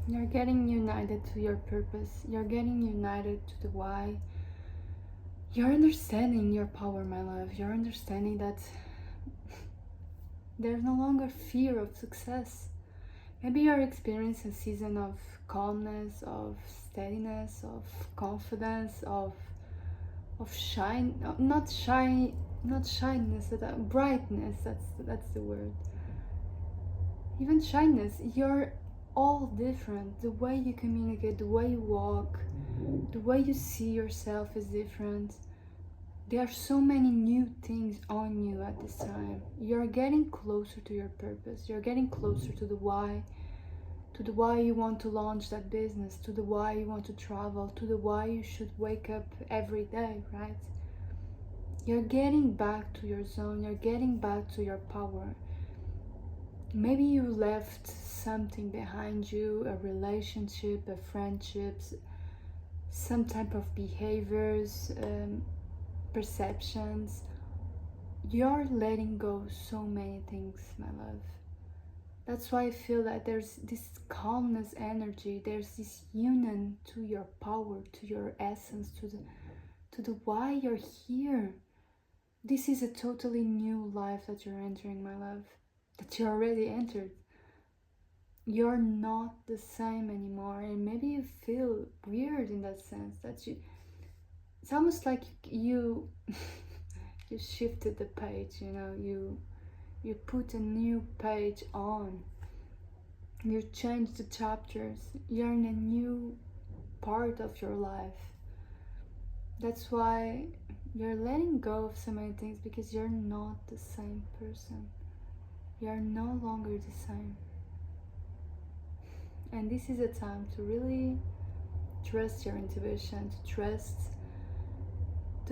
You're getting united to your purpose. You're getting united to the why. You're understanding your power, my love. You're understanding that there's no longer fear of success. Maybe you're experiencing a season of calmness, of steadiness, of confidence, of shine, not shyness, but brightness. That's the word. Even shyness. You're all different. The way you communicate, the way you walk, the way you see yourself is different. There are so many new things on you at this time. You're getting closer to your purpose. You're getting closer to the why. To the why you want to launch that business. To the why you want to travel. To the why you should wake up every day, right? You're getting back to your zone. You're getting back to your power. Maybe you left something behind you, a relationship, a friendships, some type of behaviors, perceptions. You're letting go so many things, my love. That's why I feel that there's this calmness energy, there's this union to your power, to your essence, to the why you're here. This is a totally new life that you're entering, my love, that you already entered. You're not the same anymore, and maybe you feel weird in that sense that it's almost like you you shifted the page, you put a new page on, you change the chapters, you're in a new part of your life. That's why you're letting go of so many things, because you're not the same person. You're no longer the same. And this is a time to really trust your intuition, to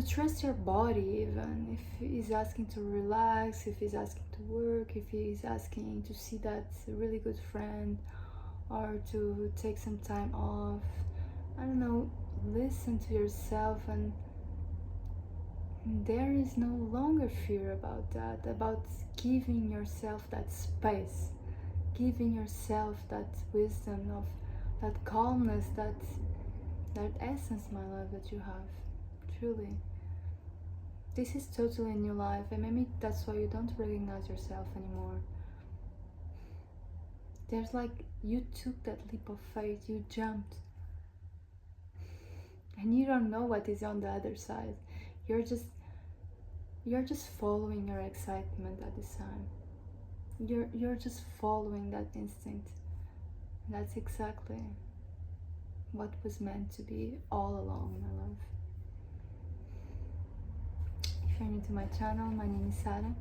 trust your body. Even if he's asking to relax, if he's asking to work, if he's asking to see that really good friend, or to take some time off, I don't know, listen to yourself. And there is no longer fear about that, about giving yourself that space, giving yourself that wisdom, of that calmness, that essence, my love, that you have. Truly, this is totally a new life, and maybe that's why you don't recognize yourself anymore. There's like, you took that leap of faith, you jumped, and you don't know what is on the other side. You're just following your excitement at this time. You're just following that instinct. That's exactly what was meant to be all along, my love. If you're new to my channel, my name is Sarah.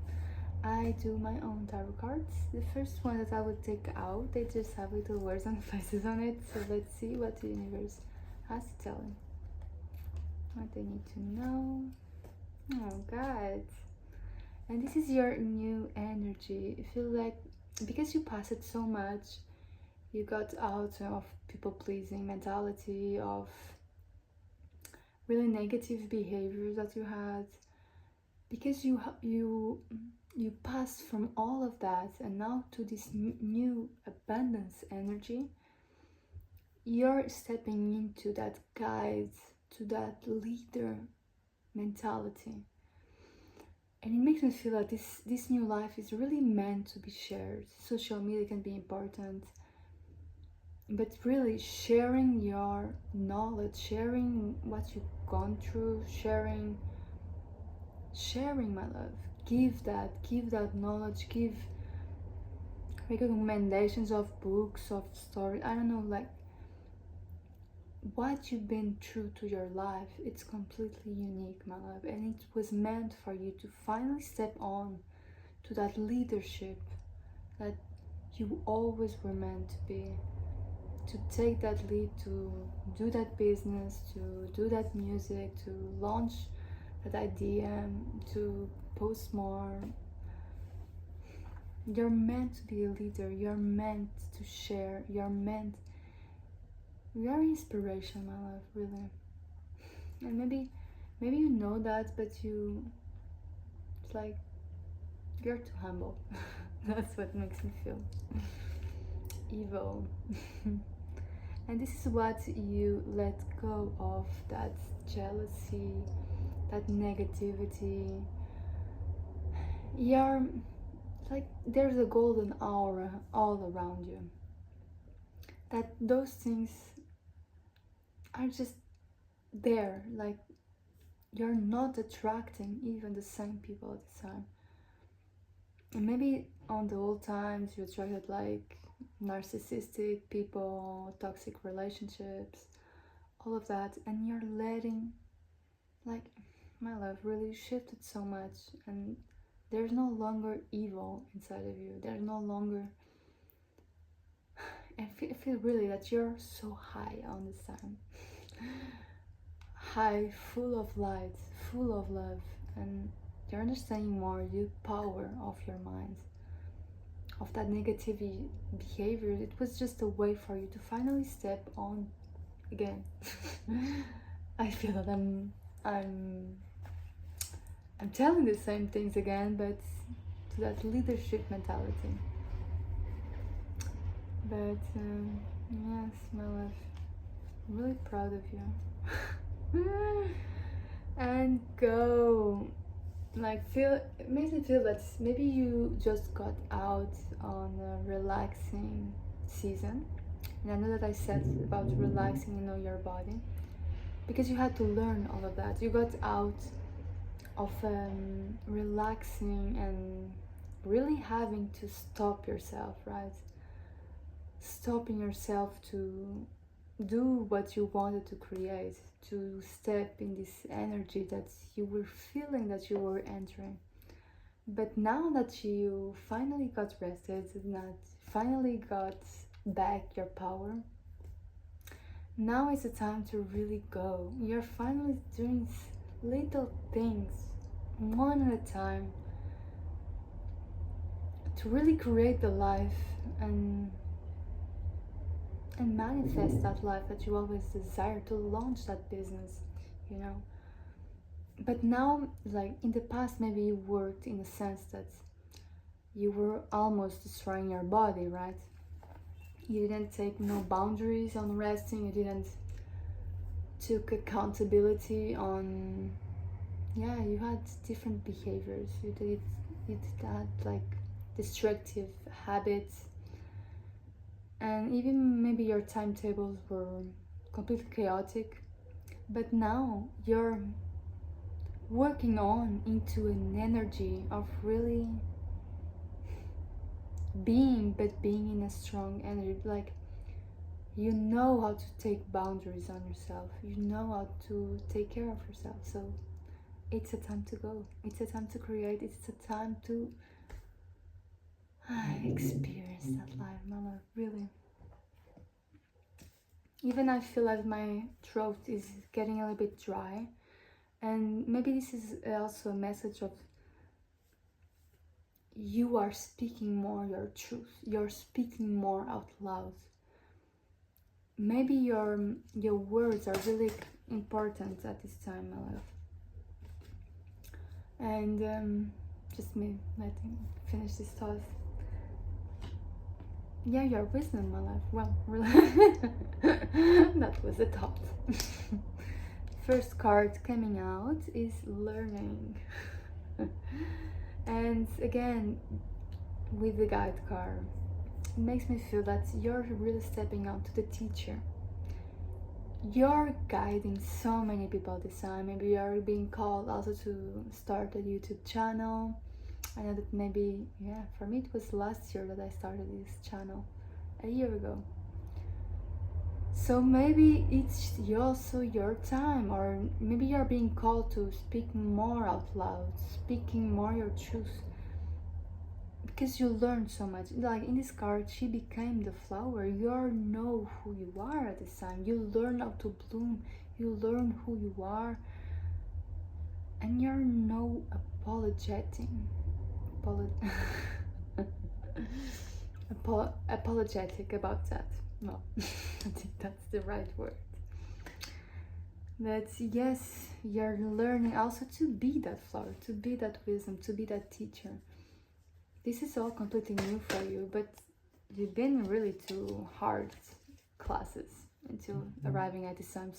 I do my own tarot cards. The first one that I would take out, they just have little words and faces on it. So let's see what the universe has to tell me. What they need to know. Oh God. And this is your new energy. You feel like, because you passed it so much, you got out of people-pleasing mentality, of really negative behaviors that you had, because you passed from all of that, and now to this new abundance energy. You're stepping into that guide, to that leader mentality. And it makes me feel like this new life is really meant to be shared. Social media can be important, but really sharing your knowledge, sharing what you've gone through, sharing, my love. Give that knowledge, give recommendations of books, of stories, I don't know, like what you've been through to your life. It's completely unique, my love, and it was meant for you to finally step on to that leadership that you always were meant to be, to take that lead, to do that business, to do that music, to launch that idea, to post more. You're meant to be a leader, you're meant to share, you're inspiration, my love, really. And maybe you know that, but it's like you're too humble. That's what makes me feel evil. And this is what you let go of, that jealousy, that negativity. You're like, there's a golden aura all around you. That those things are just there, like you're not attracting even the same people at the time. And maybe on the old times you attracted like narcissistic people, toxic relationships, all of that, and you're letting, like, my love really shifted so much, and there's no longer evil inside of you. There's no longer. I feel really that you're so high on this time. High, full of light, full of love, and you're understanding more the power of your mind, of that negative behavior. It was just a way for you to finally step on again. I feel that I'm telling the same things again, but to that leadership mentality. But yes, my love, I'm really proud of you. And go, like, feel, it makes me feel that maybe you just got out on a relaxing season. And I know that I said about relaxing, your body, because you had to learn all of that. You got out of relaxing and really having to stop yourself, right? Stopping yourself to do what you wanted to create, to step in this energy that you were feeling that you were entering. But now that you finally got rested, that finally got back your power, now is the time to really go. You're finally doing little things, one at a time, to really create the life and manifest that life that you always desire, to launch that business, But now, like in the past, maybe you worked in a sense that you were almost destroying your body, right? You didn't take no boundaries on resting, you didn't took accountability on, you had different behaviors, you had like destructive habits, and even maybe your timetables were completely chaotic. But now you're working on into an energy of really being in a strong energy. Like, you know how to take boundaries on yourself, you know how to take care of yourself. So it's a time to go, it's a time to create, it's a time to experience that life, mama, really. Even I feel like my throat is getting a little bit dry, and maybe this is also a message of you are speaking more your truth, you're speaking more out loud. Maybe your words are really important at this time, my love. And just me letting finish this thought. Yeah, your wisdom, my love. Well, really, that was a thought. First card coming out is learning. And again, with the guide card, it makes me feel that you're really stepping out to the teacher. You're guiding so many people this time. Maybe you're being called also to start a YouTube channel. I know that maybe, for me it was last year that I started this channel, a year ago. So maybe it's also your time, or maybe you're being called to speak more out loud, speaking more your truth, because you learned so much. Like in this card, she became the flower. You know who you are at this time. You learn how to bloom, you learn who you are, and you're no apologetic about that. No, I think that's the right word. But yes, you're learning also to be that flower, to be that wisdom, to be that teacher. This is all completely new for you, but you've been really to hard classes. until arriving at this time.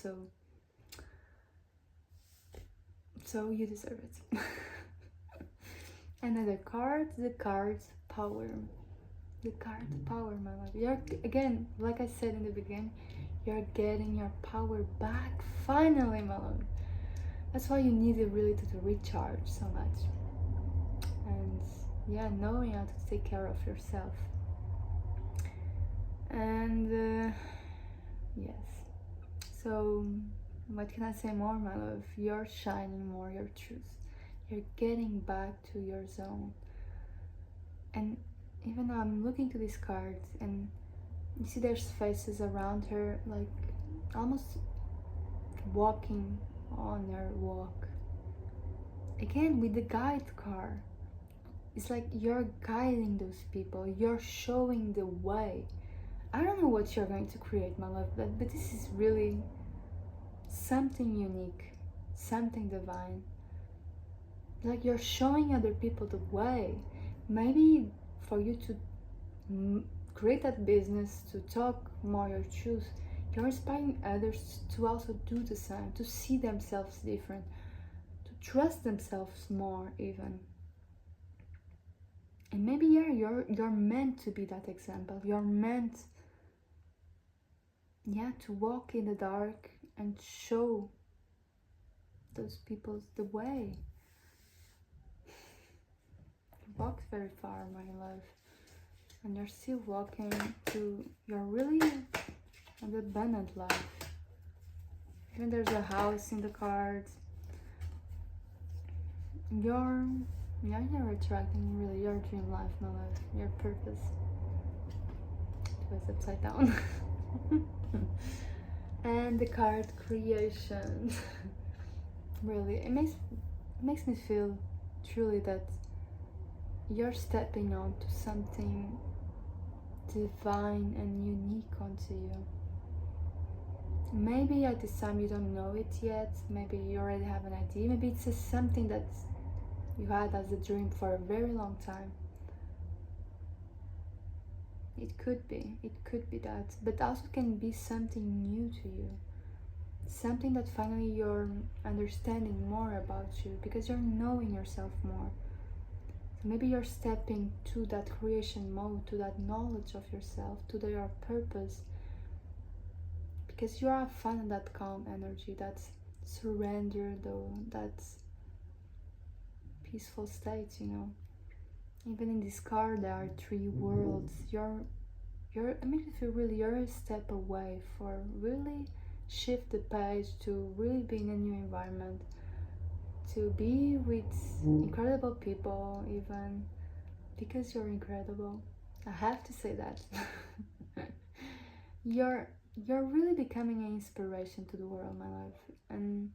So you deserve it. Another card, the card's power. The card power, my love. You're, again, like I said in the beginning, you're getting your power back finally, my love. That's why you need it really to recharge so much. And yeah, knowing how to take care of yourself. And yes, so what can I say more, my love? You're shining more your truth. You're getting back to your zone. And even though I'm looking to these cards and you see there's faces around her, like almost walking on her walk. Again, with the guide card, it's like you're guiding those people, you're showing the way. I don't know what you're going to create, my love, but this is really something unique, something divine. Like you're showing other people the way. Maybe for you to create that business, to talk more your truth, you're inspiring others to also do the same, to see themselves different, to trust themselves more even. And maybe yeah, you're meant to be that example. You're meant, yeah, to walk in the dark and show those people the way. You walked very far, my love, and you're still walking to your really an abundant life. Even there's a house in the cards. You're attracting really your dream life, my love, your purpose. It was upside down. And the card creation. Really, it makes me feel truly that you're stepping onto something divine and unique onto you. Maybe at this time you don't know it yet, maybe you already have an idea, maybe it's just something that you had as a dream for a very long time. It could be that, but also can be something new to you. Something that finally you're understanding more about you because you're knowing yourself more. So maybe you're stepping to that creation mode, to that knowledge of yourself, to your purpose. Because you are finding that calm energy, that surrender though, that peaceful state, you know. Even in this card there are 3 worlds. I mean, if you really, you're a step away for really shift the page to really be in a new environment, to be with incredible people, even because you're incredible. I have to say that. You're really becoming an inspiration to the world, my love, and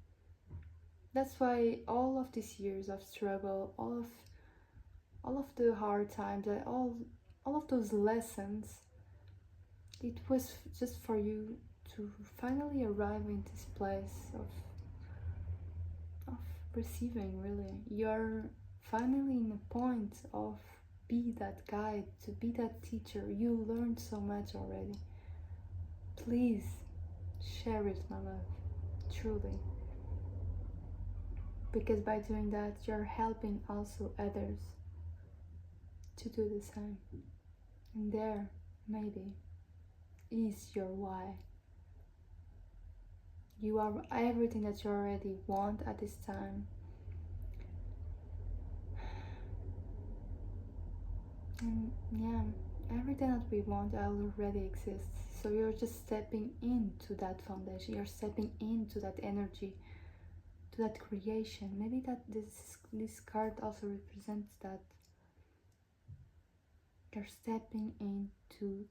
that's why all of these years of struggle, all of the hard times, all of those lessons, it was just for you to finally arrive in this place of receiving. Really, you're finally in a point of be that guide, to be that teacher. You learned so much already. Please share it, my love, truly, because by doing that you're helping also others to do the same. And there maybe is your why. You are everything that you already want at this time. And yeah, everything that we want already exists. So you're just stepping into that foundation. You're stepping into that energy, to that creation. Maybe that this card also represents that. You're stepping into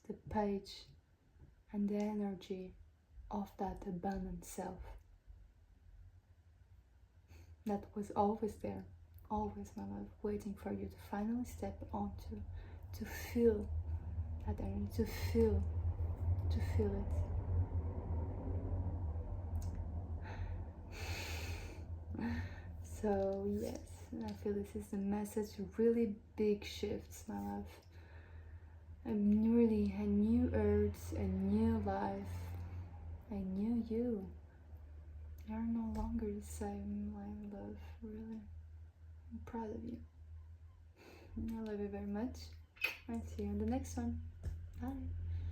the page and the energy of that abundant self that was always there, always, my love, waiting for you to finally step onto, to feel that energy, to feel it. So yes, I feel this is the message. Really big shifts, my love. A new earth, a new you. You're no longer the same, my love, really. I'm proud of you. I love you very much. I'll see you in the next one. Bye.